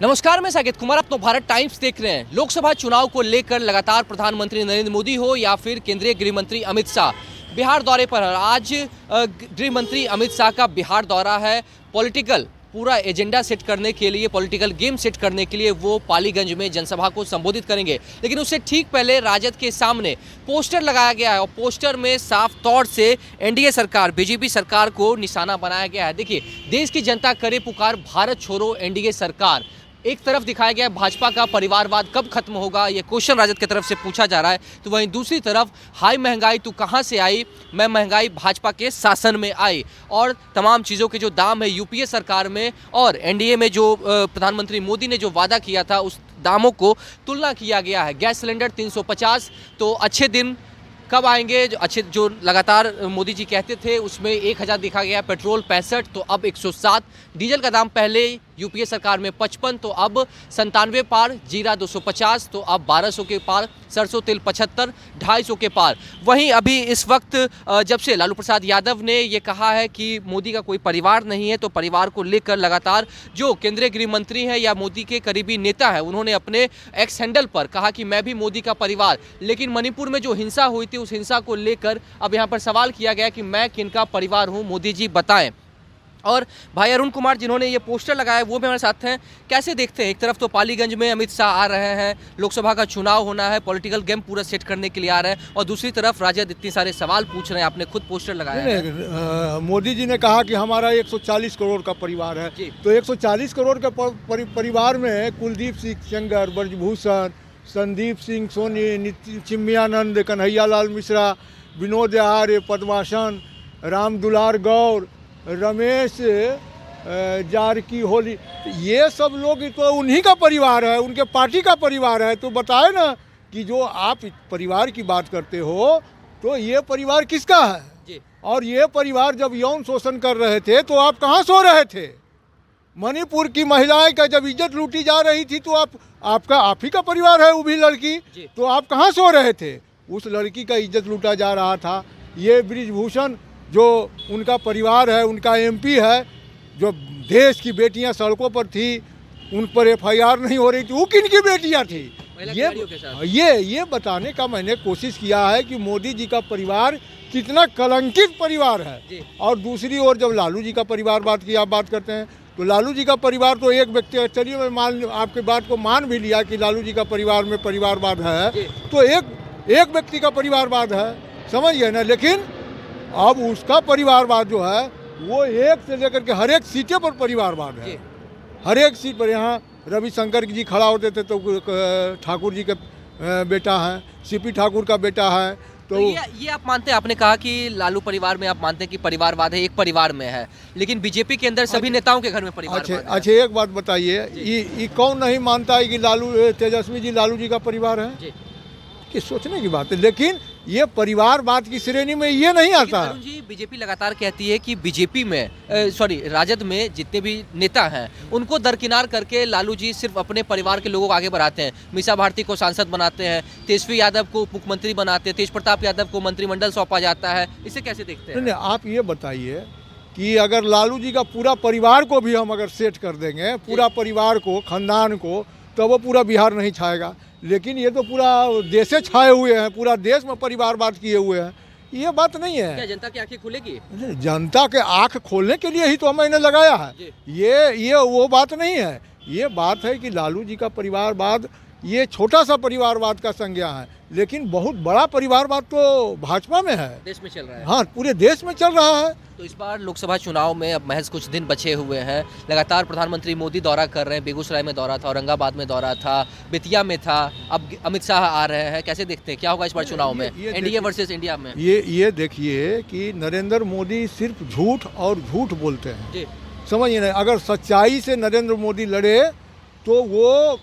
नमस्कार, मैं साकेत कुमार, आप तो भारत टाइम्स देख रहे हैं। लोकसभा चुनाव को लेकर लगातार प्रधानमंत्री नरेंद्र मोदी हो या फिर केंद्रीय गृह मंत्री अमित शाह बिहार दौरे पर है। आज गृह मंत्री अमित शाह का बिहार दौरा है। पॉलिटिकल पूरा एजेंडा सेट करने के लिए, पॉलिटिकल गेम सेट करने के लिए वो पालीगंज में जनसभा को संबोधित करेंगे। लेकिन उससे ठीक पहले राजद के सामने पोस्टर लगाया गया है और पोस्टर में साफ तौर से एनडीए सरकार, बीजेपी सरकार को निशाना बनाया गया है। देखिए, देश की जनता करे पुकार, भारत छोड़ो एनडीए सरकार। एक तरफ दिखाया गया भाजपा का परिवारवाद कब खत्म होगा, ये क्वेश्चन राजद की तरफ से पूछा जा रहा है। तो वहीं दूसरी तरफ हाई महंगाई तू कहां से आई, मैं महंगाई भाजपा के शासन में आई, और तमाम चीज़ों के जो दाम है यूपीए सरकार में और एनडीए में जो प्रधानमंत्री मोदी ने जो वादा किया था उस दामों को तुलना किया गया है। गैस सिलेंडर 350, तो अच्छे दिन कब आएंगे? जो लगातार मोदी जी कहते थे उसमें 1000 दिखा गया। पेट्रोल 65 तो अब 107। डीजल का दाम पहले यूपीए सरकार में 55 तो अब 97 पार। जीरा 250 तो अब 1200 के पार। सरसों तेल 75, 250 के पार। वहीं अभी इस वक्त जब से लालू प्रसाद यादव ने ये कहा है कि मोदी का कोई परिवार नहीं है, तो परिवार को लेकर लगातार जो केंद्रीय गृह मंत्री हैं या मोदी के करीबी नेता है, उन्होंने अपने एक्स हैंडल पर कहा कि मैं भी मोदी का परिवार। लेकिन मणिपुर में जो हिंसा हुई थी उस हिंसा को लेकर अब यहाँ पर सवाल किया गया कि मैं किनका परिवार हूँ, मोदी जी बताएं। और भाई अरुण कुमार जिन्होंने ये पोस्टर लगाया वो भी हमारे साथ हैं। कैसे देखते हैं? एक तरफ तो पालीगंज में अमित शाह आ रहे हैं, लोकसभा का चुनाव होना है, पॉलिटिकल गेम पूरा सेट करने के लिए आ रहे हैं, और दूसरी तरफ राजद इतने सारे सवाल पूछ रहे हैं। आपने खुद पोस्टर लगाया है। मोदी जी ने कहा कि हमारा 140 करोड़ का परिवार है, तो 140 करोड़ के परिवार में कुलदीप सिंह सेंगर, ब्रजभूषण, संदीप सिंह सोनी, चिन्मयानंद, कन्हैयालाल मिश्रा, विनोद आर्य, पद्मासन, रामदुलार गौर, रमेश जारकीहोली, ये सब लोग तो उन्हीं का परिवार है, उनके पार्टी का परिवार है। तो बताए ना कि जो आप परिवार की बात करते हो तो ये परिवार किसका है जी? और ये परिवार जब यौन शोषण कर रहे थे तो आप कहाँ सो रहे थे? मणिपुर की महिलाएं का जब इज्जत लूटी जा रही थी तो आप ही का परिवार है वो भी लड़की, तो आप कहाँ सो रहे थे? उस लड़की का इज्जत लूटा जा रहा था। ये ब्रिजभूषण जो उनका परिवार है, उनका एमपी है, जो देश की बेटियां सड़कों पर थी, उन पर एफआईआर नहीं हो रही थी, वो किन की बेटियां थी? ये बताने का मैंने कोशिश किया है कि मोदी जी का परिवार कितना कलंकित परिवार है। और दूसरी ओर जब लालू जी का परिवारवाद की आप बात करते हैं तो लालू जी का परिवार तो एक व्यक्ति, चलिए मैं आपकी बात को मान भी लिया कि लालू जी का परिवार में परिवारवाद है, तो एक व्यक्ति का परिवारवाद है, समझ गए ना। लेकिन अब उसका परिवारवाद जो है वो एक से लेकर के हर एक सीटें पर परिवारवाद है। हर एक सीट पर, यहाँ रविशंकर जी खड़ा होते थे तो ठाकुर जी का बेटा है, सीपी ठाकुर का बेटा है। तो ये आप मानते हैं? आपने कहा कि लालू परिवार में आप मानते हैं कि परिवारवाद है, एक परिवार में है, लेकिन बीजेपी के अंदर सभी नेताओं के घर में परिवारवाद है। अच्छा, एक बात बताइए, ये कौन नहीं मानता है कि तेजस्वी जी लालू जी का परिवार है? कि सोचने की बात है। लेकिन ये परिवारवाद की श्रेणी में ये नहीं आता। अरुण जी, बीजेपी लगातार कहती है कि बीजेपी में राजद में जितने भी नेता हैं उनको दरकिनार करके लालू जी सिर्फ अपने परिवार के लोगों को आगे बढ़ाते हैं। मीसा भारती को सांसद बनाते हैं, तेजस्वी यादव को उप मुख्यमंत्री बनाते हैं, तेज प्रताप यादव को मंत्रिमंडल सौंपा जाता है। इसे कैसे देखते हैं? नहीं, आप ये बताइए कि अगर लालू जी का पूरा परिवार को भी हम अगर सेट कर देंगे, पूरा परिवार को, खानदान को, तो वो पूरा बिहार नहीं छाएगा। लेकिन ये तो पूरा देश छाए हुए हैं, पूरा देश में परिवारवाद किए हुए हैं। ये बात नहीं है। क्या जनता की आंखें खुलेगी? जनता के आंख खोलने के लिए ही तो मैंने लगाया है। ये वो बात नहीं है। ये बात है कि लालू जी का परिवारवाद ये छोटा सा परिवारवाद का संज्ञा है, लेकिन बहुत बड़ा परिवारवाद तो भाजपा में है, देश में चल रहा है। हाँ, पूरे देश में चल रहा है। तो इस बार लोकसभा चुनाव में अब महज कुछ दिन बचे हुए हैं। लगातार प्रधानमंत्री मोदी दौरा कर रहे हैं। बेगूसराय में दौरा था, औरंगाबाद में दौरा था, बेतिया में था, अब अमित शाह आ रहे हैं। कैसे देखते हैं क्या होगा इस बार चुनाव में, एनडीए वर्सेस इंडिया में? ये देखिए कि नरेंद्र मोदी सिर्फ झूठ और झूठ बोलते हैं, समझिए ना। अगर सच्चाई से नरेंद्र मोदी लड़े तो वो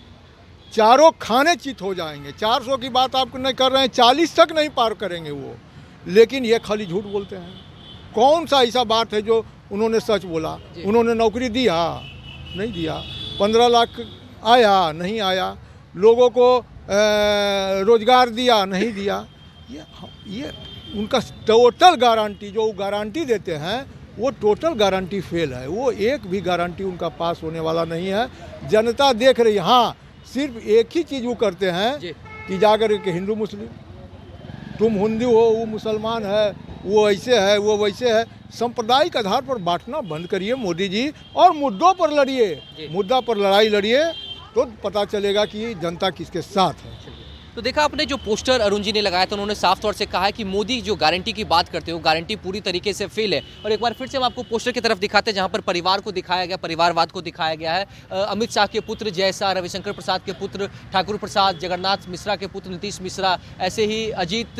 चारों खाने चित हो जाएंगे। 400 की बात आप नहीं कर रहे हैं, 40 तक नहीं पार करेंगे वो। लेकिन ये खाली झूठ बोलते हैं। कौन सा ऐसा बात है जो उन्होंने सच बोला? उन्होंने नौकरी दिया? नहीं दिया। 15 लाख आया? नहीं आया। लोगों को रोजगार दिया? नहीं दिया। ये उनका टोटल गारंटी जो गारंटी देते हैं वो टोटल गारंटी फेल है। वो एक भी गारंटी उनका पास होने वाला नहीं है। जनता देख रही है। हाँ, सिर्फ एक ही चीज़ वो करते हैं कि जाकर के हिंदू मुस्लिम, तुम हिंदू हो वो मुसलमान है, वो ऐसे है वो वैसे है, सांप्रदायिक आधार पर बांटना बंद करिए मोदी जी, और मुद्दों पर लड़िए। मुद्दा पर लड़ाई लड़िए तो पता चलेगा कि जनता किसके साथ है। तो देखा आपने जो पोस्टर अरुण जी ने लगाया था, उन्होंने साफ तौर से कहा है कि मोदी जो गारंटी की बात करते हो, गारंटी पूरी तरीके से फेल है। और एक बार फिर से हम आपको पोस्टर की तरफ दिखाते हैं जहां पर परिवार को दिखाया गया, परिवारवाद को दिखाया गया है। अमित शाह के पुत्र जय शाह, रविशंकर प्रसाद के पुत्र ठाकुर प्रसाद, जगन्नाथ मिश्रा के पुत्र नीतीश मिश्रा, ऐसे ही अजीत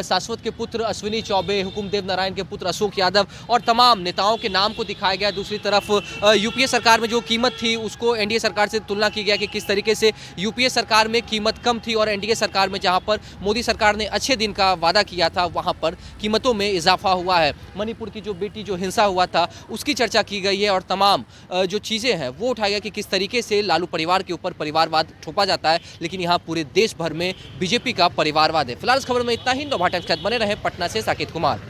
शाश्वत के पुत्र अश्विनी चौबे, हुकुमदेव नारायण के पुत्र अशोक यादव, और तमाम नेताओं के नाम को दिखाया गया। दूसरी तरफ यूपीए सरकार में जो कीमत थी उसको एनडीए सरकार से तुलना की गया कि किस तरीके से यूपीए सरकार में कीमत कम थी और एनडीए सरकार में जहां पर मोदी सरकार ने अच्छे दिन का वादा किया था वहां पर कीमतों में इजाफा हुआ है। मणिपुर की जो बेटी जो हिंसा हुआ था उसकी चर्चा की गई है और तमाम जो चीज़ें हैं वो उठाया गया कि किस तरीके से लालू परिवार के ऊपर परिवारवाद थोपा जाता है, लेकिन यहाँ पूरे देश भर में बीजेपी का परिवारवाद है। फिलहाल इस खबर में इतना ही। नौभाटा के साथ बने रहे। पटना से साकेत कुमार।